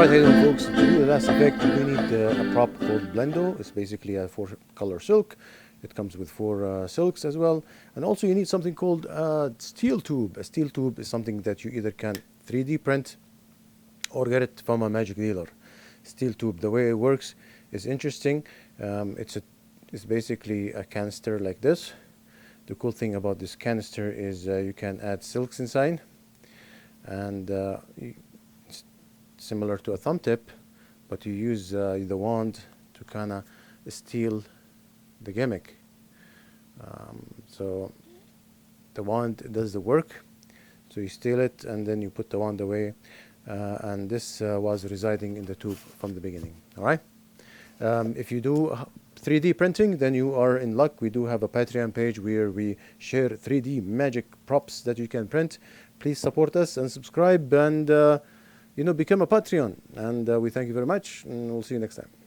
Alright, hey then folks, to do the last effect we need a prop called Blendo. It's basically a 4-color silk. It comes with 4 silks as well. And also you need something called steel tube. A steel tube is something that you either can 3D print or get it from a magic dealer. Steel tube, the way it works is interesting. It's basically a canister like this. The cool thing about this canister is you can add silks inside, and it's similar to a thumb tip, but you use the wand to kind of steal the gimmick. So the wand does the work, so you steal it and then you put the wand away, and this was residing in the tube from the beginning. All right. If you do 3D printing, then you are in luck. We do have a Patreon page where we share 3D magic props that you can print. Please support us and subscribe, and become a Patreon. And we thank you very much, and we'll see you next time.